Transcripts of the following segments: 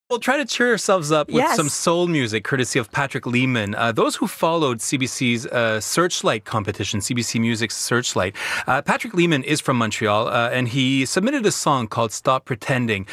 We'll try to cheer ourselves up with Yes. some soul music, courtesy of Patrick LEHMAN. Those who followed CBC's Searchlight competition, CBC Music's Searchlight, Patrick LEHMAN is from Montreal, and he submitted a song called Stop Pretending,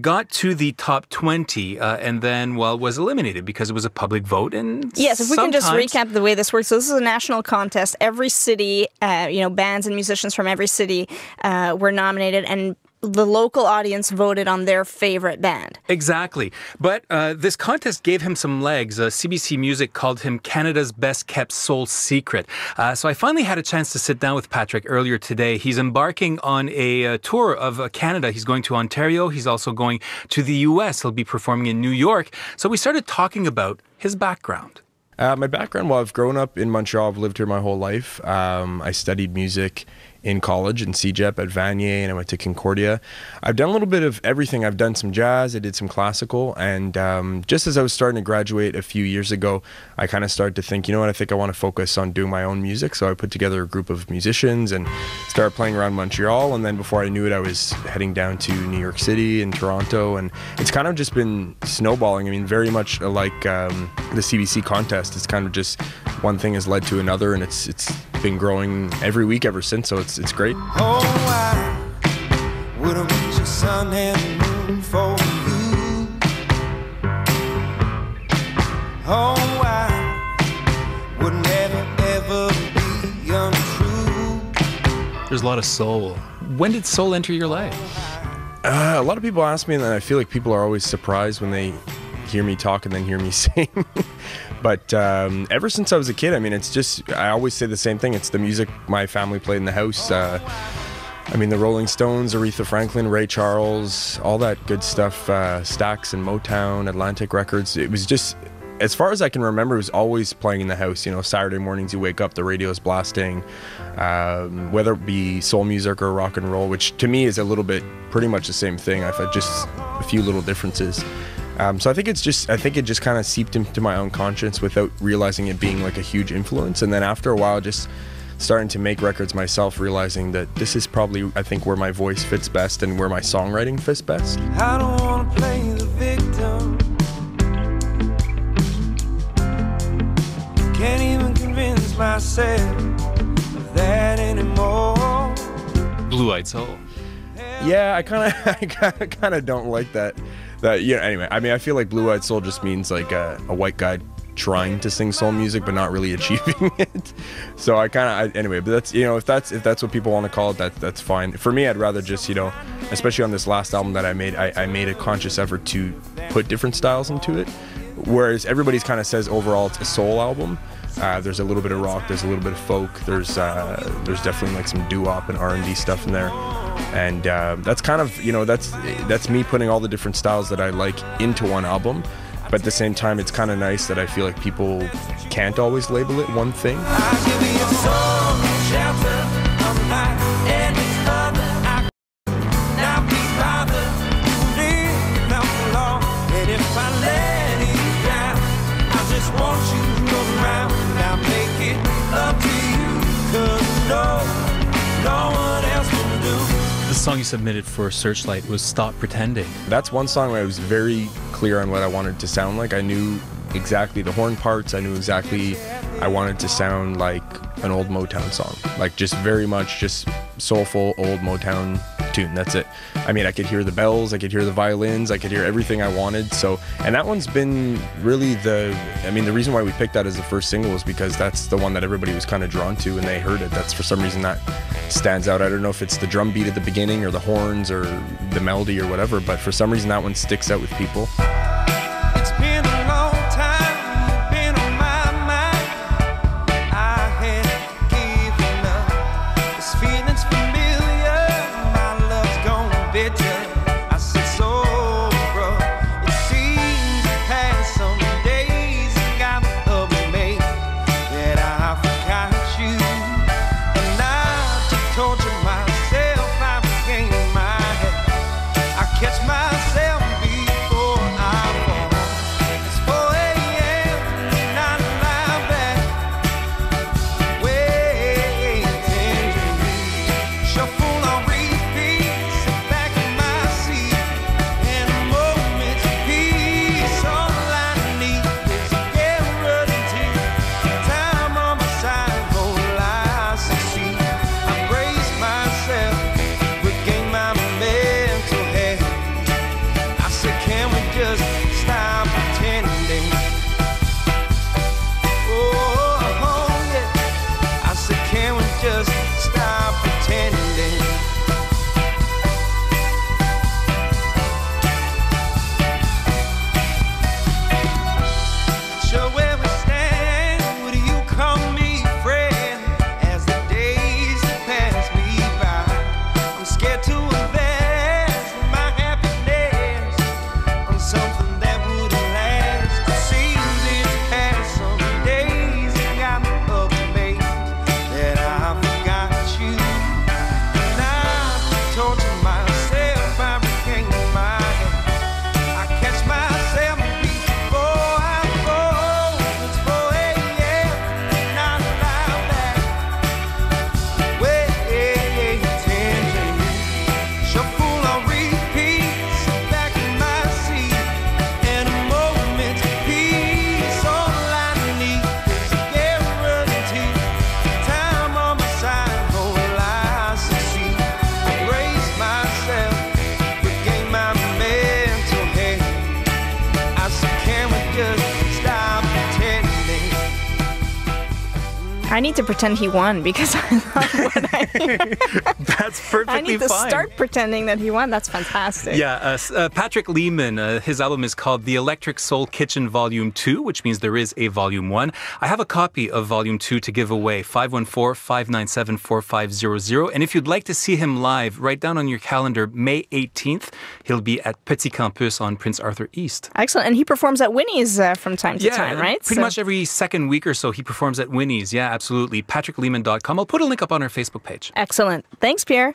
got to the top 20, and then, well, was eliminated because it was a public vote. And yes, if we can just sometimes- recap the way this works. So this is a national contest. Every city, bands and musicians from every city were nominated, and the local audience voted on their favorite band. Exactly. But this contest gave him some legs. CBC Music called him Canada's best kept soul secret. So I finally had a chance to sit down with Patrick earlier today. He's embarking on a tour of Canada. He's going to Ontario. He's also going to the U.S. He'll be performing in New York. So we started talking about his background. My background, well, I've grown up in Montreal. I've lived here my whole life. I studied music in college in CEGEP at Vanier, and I went to Concordia. I've done a little bit of everything. I've done some jazz, I did some classical, and just as I was starting to graduate a few years ago, I kind of started to think, you know what, I think I want to focus on doing my own music. So I put together a group of musicians and started playing around Montreal, and then before I knew it, I was heading down to New York City and Toronto, and it's kind of just been snowballing. I mean, very much like the CBC contest. It's kind of just one thing has led to another, and it's been growing every week ever since, so it's great. Oh, I would've reached the sun and the moon for you. Oh, I would never, ever be untrue. There's a lot of soul. When did soul enter your life? A lot of people ask me, and I feel like people are always surprised when they hear me talk and then hear me sing. But ever since I was a kid, I mean, it's just, I always say the same thing. It's the music my family played in the house. I mean, the Rolling Stones, Aretha Franklin, Ray Charles, all that good stuff, Stax and Motown, Atlantic Records. It was just, as far as I can remember, it was always playing in the house. You know, Saturday mornings you wake up, the radio's blasting, whether it be soul music or rock and roll, which to me is a little bit pretty much the same thing. I've had just a few little differences. So I think it just kind of seeped into my unconscious without realizing it being like a huge influence. And then after a while, just starting to make records myself, realizing that this is probably, I think, where my voice fits best and where my songwriting fits best. I don't wanna play the victim. Can't even convince myself of that anymore. Blue-eyed soul. Yeah, I kind of don't like that. Anyway, I mean, I feel like blue-eyed soul just means like a white guy trying to sing soul music but not really achieving it. So anyway, but that's, if that's what people want to call it, that's fine. For me, I'd rather just, especially on this last album that I made a conscious effort to put different styles into it. Whereas everybody's kind of says overall it's a soul album. There's a little bit of rock, there's a little bit of folk, there's definitely like some doo-wop and R&B stuff in there. And that's kind of, that's me putting all the different styles that I like into one album. But at the same time, it's kind of nice that I feel like people can't always label it one thing. I'll give you a soul, shelter, a night, and it's other. I could not be bothered to live not for long. And if I let it down, I just want you to look around. Now make it up to you, 'cause no one else will do. The song you submitted for Searchlight was Stop Pretending. That's one song where I was very clear on what I wanted to sound like. I knew exactly the horn parts. I knew exactly I wanted to sound like an old Motown song. Like just very much just soulful old Motown tune. That's it. I mean, I could hear the bells, I could hear the violins, I could hear everything I wanted. So, and that one's been really the reason why we picked that as the first single was because that's the one that everybody was kind of drawn to when they heard it. That's for some reason that stands out. I don't know if it's the drum beat at the beginning or the horns or the melody or whatever, but for some reason that one sticks out with people. It's been a long time, you've been on my mind. I had given up. This feeling's familiar, my love's gone bitter. I said so, bro. It seems the past some days got up with me that I forgot you. And I to torture myself, I regain my head. I catch myself before I fall. I need to pretend he won because I love what I hear. That's perfectly I need to fine. start pretending that he won. That's fantastic. Yeah, Patrick LEHMAN, his album is called The Electric Soul Kitchen Volume 2, which means there is a Volume 1. I have a copy of Volume 2 to give away, 514-597-4500. And if you'd like to see him live, write down on your calendar, May 18th, he'll be at Petit Campus on Prince Arthur East. Excellent. And he performs at Winnie's from time to time, right? Pretty much every second week or so he performs at Winnie's. Yeah, absolutely. PatrickLehman.com. I'll put a link up on our Facebook page. Excellent. Thanks, Pierre.